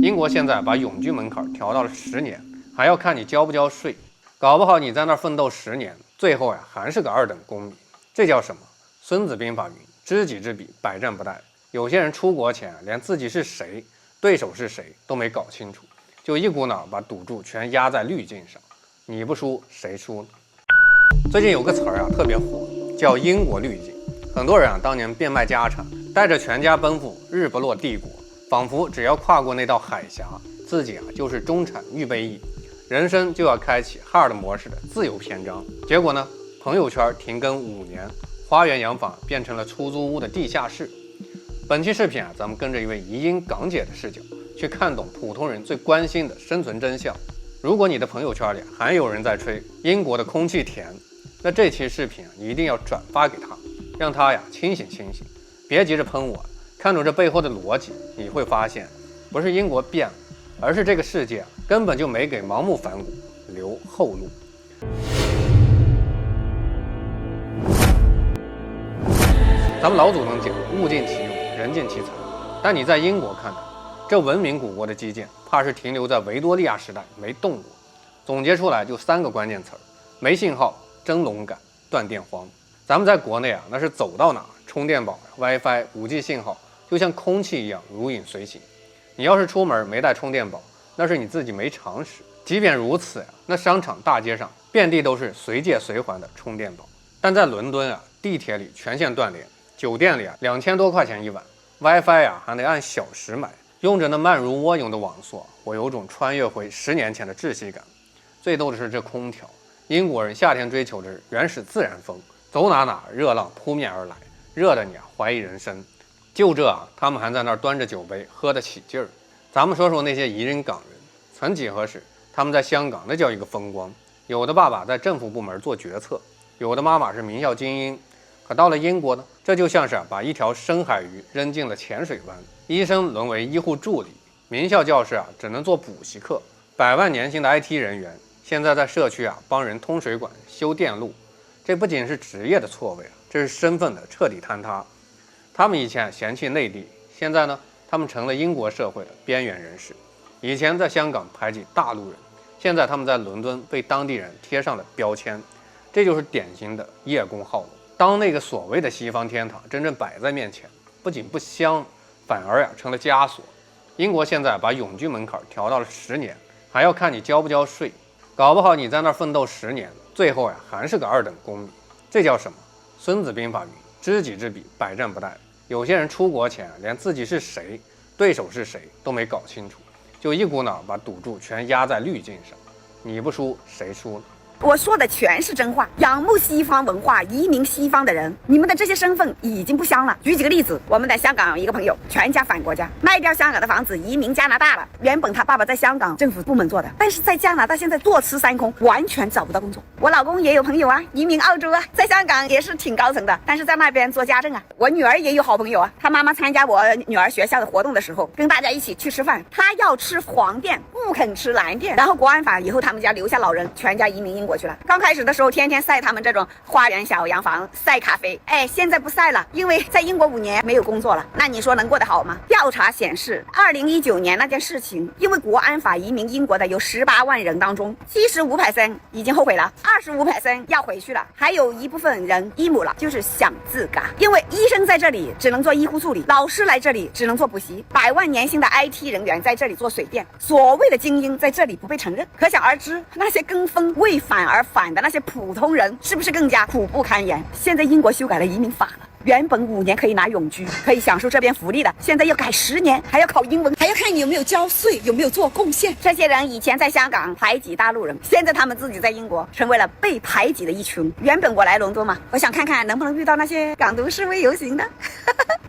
英国现在把永居门槛调到了10年，还要看你交不交税。搞不好你在那儿奋斗10年，最后还是个2等公民。这叫什么？孙子兵法云：知己知彼，百战不殆。有些人出国前连自己是谁、对手是谁都没搞清楚，就一股脑把赌注全压在滤镜上。你不输谁输呢？最近有个词儿特别火，叫英国滤镜。很多人当年变卖家产，带着全家奔赴日不落帝国，仿佛只要跨过那道海峡，自己就是中产预备役，人生就要开启hard模式的自由篇章。结果呢，朋友圈停更5年，花园洋房变成了出租屋的地下室。本期视频咱们跟着一位移英港姐的视角，去看懂普通人最关心的生存真相。如果你的朋友圈里还有人在吹英国的空气甜，那这期视频你一定要转发给他，让他清醒清醒，别急着喷我。看懂这背后的逻辑，你会发现，不是英国变了，而是这个世界根本就没给盲目反骨留后路。咱们老祖宗讲物尽其用，人尽其才，但你在英国看到这文明古国的基建，怕是停留在维多利亚时代没动过。总结出来就3个关键词：没信号、蒸笼感、断电荒。咱们在国内那是走到哪充电宝、WiFi、5G 信号就像空气一样如影随形。你要是出门没带充电宝，那是你自己没常识。即便如此那商场大街上遍地都是随借随还的充电宝。但在伦敦地铁里全线断联，酒店里2000多块钱一晚， WiFi 还得按小时买，用着那慢如蜗牛的网速，我有种穿越回10年前的窒息感。最逗的是这空调，英国人夏天追求的是原始自然风，走哪热浪扑面而来，热得你怀疑人生。就这他们还在那儿端着酒杯喝得起劲儿。咱们说说那些移民港人，曾几何时他们在香港那叫一个风光，有的爸爸在政府部门做决策，有的妈妈是名校精英。可到了英国呢，这就像是把一条深海鱼扔进了浅水湾，医生沦为医护助理，名校教师只能做补习课，100万年薪的 IT 人员现在在社区帮人通水管修电路。这不仅是职业的错位这是身份的彻底坍塌。他们以前嫌弃内地，现在呢，他们成了英国社会的边缘人士。以前在香港排挤大陆人，现在他们在伦敦被当地人贴上了标签。这就是典型的叶公好龙。当那个所谓的西方天堂真正摆在面前，不仅不香，反而成了枷锁。英国现在把永居门槛调到了10年，还要看你交不交税。搞不好你在那儿奋斗10年，最后还是个2等公民。这叫什么？孙子兵法云：知己知彼，百战不殆。有些人出国前连自己是谁、对手是谁都没搞清楚，就一股脑把赌注全压在滤镜上。你不输谁输呢？我说的全是真话。仰慕西方文化、移民西方的人，你们的这些身份已经不香了。举几个例子，我们在香港有一个朋友，全家反国家，卖掉香港的房子，移民加拿大了。原本他爸爸在香港政府部门做的，但是在加拿大现在坐吃山空，完全找不到工作。我老公也有朋友移民澳洲在香港也是挺高层的，但是在那边做家政我女儿也有好朋友她妈妈参加我女儿学校的活动的时候，跟大家一起去吃饭，她要吃黄店，不肯吃蓝店。然后国安法以后，他们家留下老人，全家移民英国去了。刚开始的时候天天晒他们这种花园小洋房，晒咖啡，现在不晒了，因为在英国5年没有工作了。那你说能过得好吗？调查显示2019年那件事情，因为国安法移民英国的有18万人当中，75%已经后悔了，25%要回去了，还有一部分人emo了，就是想自嘎。因为医生在这里只能做医护助理，老师来这里只能做补习，100万年薪的 IT 人员在这里做水电，所谓的精英在这里不被承认。可想而知，那些跟风为反而反的那些普通人是不是更加苦不堪言？现在英国修改了移民法了，原本5年可以拿永居，可以享受这边福利的，现在要改10年，还要考英文，还要看你有没有交税，有没有做贡献。这些人以前在香港排挤大陆人，现在他们自己在英国成为了被排挤的一群。原本我来伦敦嘛，我想看看能不能遇到那些港独示威游行的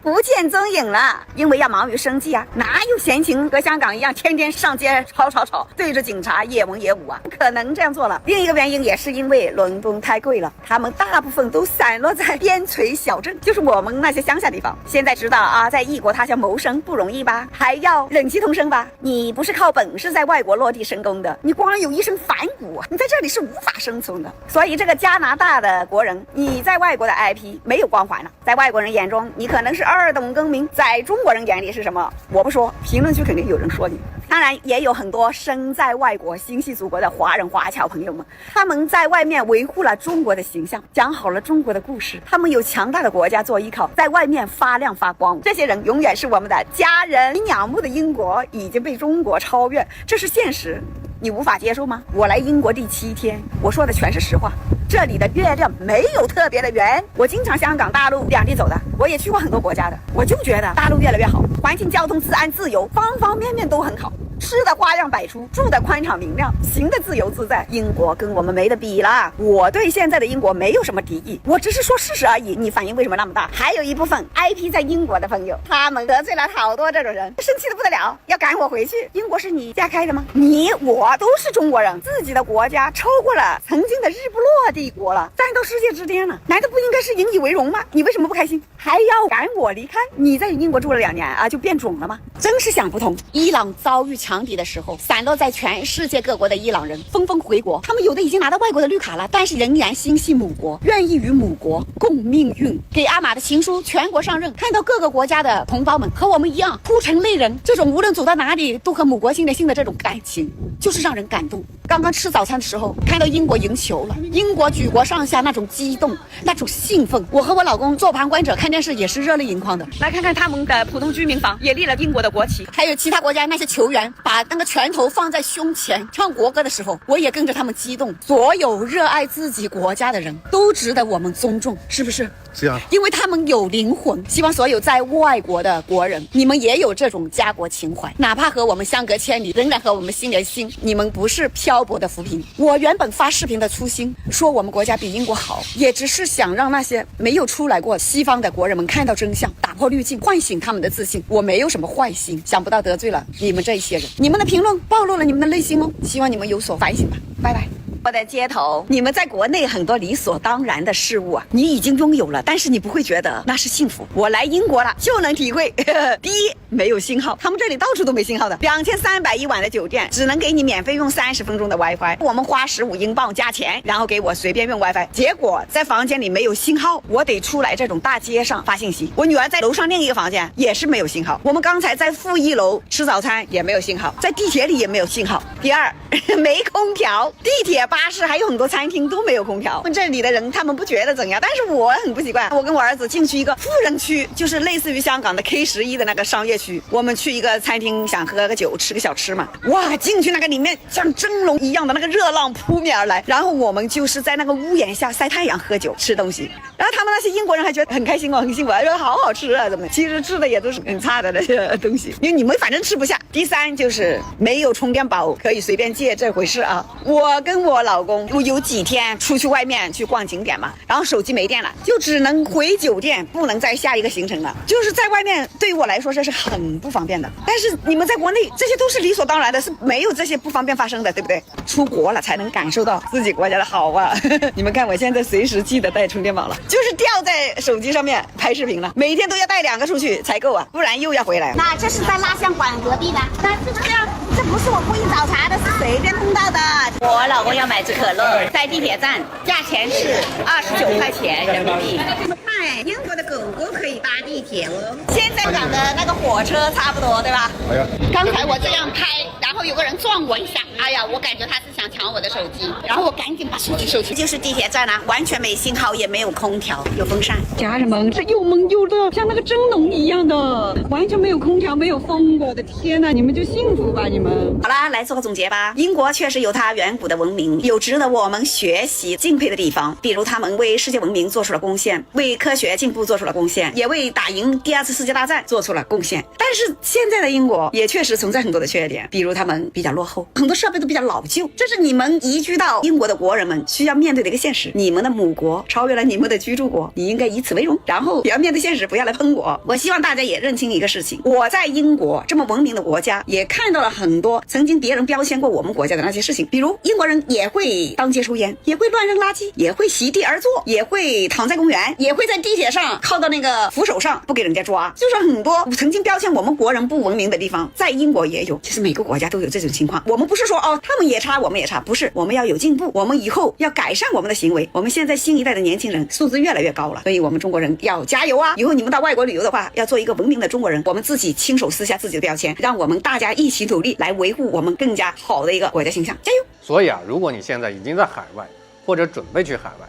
不见踪影了，因为要忙于生计哪有闲情和香港一样天天上街吵，对着警察也文也武不可能这样做了。另一个原因也是因为伦敦太贵了，他们大部分都散落在边陲小镇，就是我们那些乡下地方。现在知道在异国他乡谋生不容易吧，还要忍气吞声吧。你不是靠本事在外国落地生根的，你光有一身反骨你在这里是无法生存的。所以这个加拿大的国人，你在外国的 IP 没有光环了，在外国人眼中你可能是二等公民在中国人眼里是什么？我不说，评论区肯定有人说你。当然也有很多身在外国心系祖国的华人华侨朋友们，他们在外面维护了中国的形象，讲好了中国的故事，他们有强大的国家做依靠，在外面发亮发光。这些人永远是我们的家人。你仰慕的英国已经被中国超越，这是现实，你无法接受吗？我来英国第7天，我说的全是实话。这里的月亮没有特别的圆，我经常香港、大陆两地走的，我也去过很多国家的，我就觉得大陆越来越好，环境、交通、治安、自由，方方面面都很好。吃的花样百出，住的宽敞明亮，行的自由自在。英国跟我们没得比了。我对现在的英国没有什么敌意，我只是说事实而已。你反应为什么那么大？还有一部分 IP 在英国的朋友，他们得罪了好多这种人，生气的不得了，要赶我回去。英国是你家开的吗？你我都是中国人，自己的国家超过了曾经的日不落帝国了，站到世界之巅了，难道不应该是引以为荣吗？你为什么不开心，还要赶我离开？你在英国住了2年啊，就变种了吗？真是想不通。伊朗遭遇强敌的时候，散落在全世界各国的伊朗人纷纷回国，他们有的已经拿到外国的绿卡了，但是仍然心系母国，愿意与母国共命运。给阿玛的情书全国上任，看到各个国家的同胞们和我们一样哭成泪人，这种无论走到哪里都和母国心连心的这种感情，就是让人感动。刚刚吃早餐的时候，看到英国赢球了，英国举国上下那种激动，那种兴奋，我和我老公做旁观者看电视也是热泪盈眶的。来看看他们的普通居民房也立了英国的国旗，还有其他国家那些球员把那个拳头放在胸前唱国歌的时候，我也跟着他们激动。所有热爱自己国家的人都值得我们尊重，是不是？是啊，因为他们有灵魂。希望所有在外国的国人，你们也有这种家国情怀，哪怕和我们相隔千里，仍然和我们心连心。你们不是漂泊的浮萍。我原本发视频的初心，说我们国家比英国好，也只是想让那些没有出来过西方的国人们看到真相，打破滤镜，唤醒他们的自信。我没有什么坏心，想不到得罪了你们这一些人。你们的评论暴露了你们的内心哦，希望你们有所反省吧。拜拜。我的街头，你们在国内很多理所当然的事物啊，你已经拥有了，但是你不会觉得那是幸福。我来英国了，就能体会。第一，没有信号，他们这里到处都没信号的。2300一晚的酒店，只能给你免费用30分钟的 WiFi， 我们花15英镑加钱，然后给我随便用 WiFi， 结果在房间里没有信号，我得出来这种大街上发信息。我女儿在楼上另一个房间也是没有信号。我们刚才在负1楼吃早餐也没有信号，在地铁里也没有信号。第二，没空调，地铁巴士还有很多餐厅都没有空调。这里的人他们不觉得怎样，但是我很不习惯。我跟我儿子进去一个富人区，就是类似于香港的 K11的那个商业区，我们去一个餐厅想喝个酒吃个小吃嘛，哇，进去那个里面像蒸笼一样的那个热浪扑面而来，然后我们就是在那个屋檐下晒太阳喝酒吃东西，然后他们那些英国人还觉得很开心哦，很幸福，说好好吃啊怎么，其实吃的也都是很差的那些东西，因为你们反正吃不下。第三就是没有充电宝可以随便借这回事啊。我跟我老公我有几天出去外面去逛景点嘛，然后手机没电了，就只能回酒店，不能再下一个行程了。就是在外面对于我来说这是很不方便的，但是你们在国内这些都是理所当然的，是没有这些不方便发生的，对不对？出国了才能感受到自己国家的好啊。你们看我现在随时记得带充电宝了，就是掉在手机上面拍视频了，每天都要带2个出去才够啊，不然又要回来。那这是在蜡像馆隔壁的，那是这样，这不是我故意找茬的，是随便碰到的。我老公要买支可乐，在地铁站，价钱是29块钱人民币。看，英国的狗狗可以搭地铁哦。现在讲的那个火车差不多，对吧？哎呀，刚才我这样拍，然后有个人撞我一下，哎呀，我感觉他是想抢我的手机，然后我赶紧把手机收起。就是地铁站啊，完全没信号，也没有空调，有风扇。家人们，这又闷又热，像那个蒸笼一样的，完全没有空调，没有风，我的天哪，你们就幸福吧，你们。好啦，来做个总结吧。英国确实有它远古的文明，有值得我们学习敬佩的地方，比如他们为世界文明做出了贡献，为科学进步做出了贡献，也为打赢第2次世界大战做出了贡献。但是现在的英国也确实存在很多的缺点，比如他们比较落后，很多设备都比较老旧，这是你们移居到英国的国人们需要面对的一个现实。你们的母国超越了你们的居住国，你应该以此为荣，然后也要面对现实，不要来喷我。我希望大家也认清一个事情，我在英国这么文明的国家，也看到了很多曾经别人标签过我们国家的那些事情，比如英国人也会当街抽烟，也会乱扔垃圾，也会席地而坐，也会躺在公园，也会在地铁上靠到那个扶手上不给人家抓，就是很多曾经标签我们国人不文明的地方，在英国也有。其实每个国家都有这种情况。我们不是说哦，他们也差，我们也差，不是，我们要有进步，我们以后要改善我们的行为。我们现在新一代的年轻人素质越来越高了，所以我们中国人要加油啊！以后你们到外国旅游的话，要做一个文明的中国人，我们自己亲手撕下自己的标签，让我们大家一起努力来维护我们更加好的一个国家形象，加油！所以啊，如果你现在已经在海外或者准备去海外，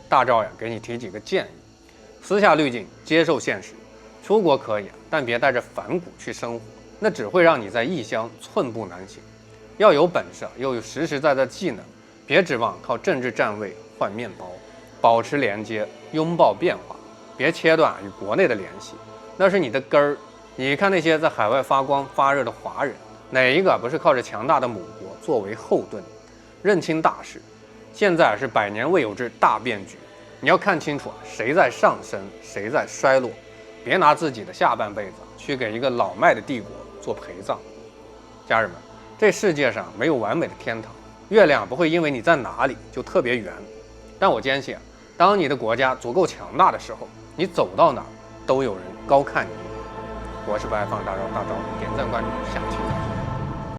大赵呀给你提几个建议：撕下滤镜，接受现实。出国可以，但别带着反骨去生活，那只会让你在异乡寸步难行。要有本事，又有实实在在技能，别指望靠政治站位换面包。保持连接，拥抱变化，别切断与国内的联系，那是你的根儿。你看那些在海外发光发热的华人，哪一个不是靠着强大的母国作为后盾？认清大势，现在是百年未有之大变局，你要看清楚谁在上升，谁在衰落，别拿自己的下半辈子去给一个老迈的帝国做陪葬。家人们，这世界上没有完美的天堂，月亮不会因为你在哪里就特别圆，但我坚信当你的国家足够强大的时候，你走到哪儿都有人高看你。我是不爱放大招，点赞关注，下期再见。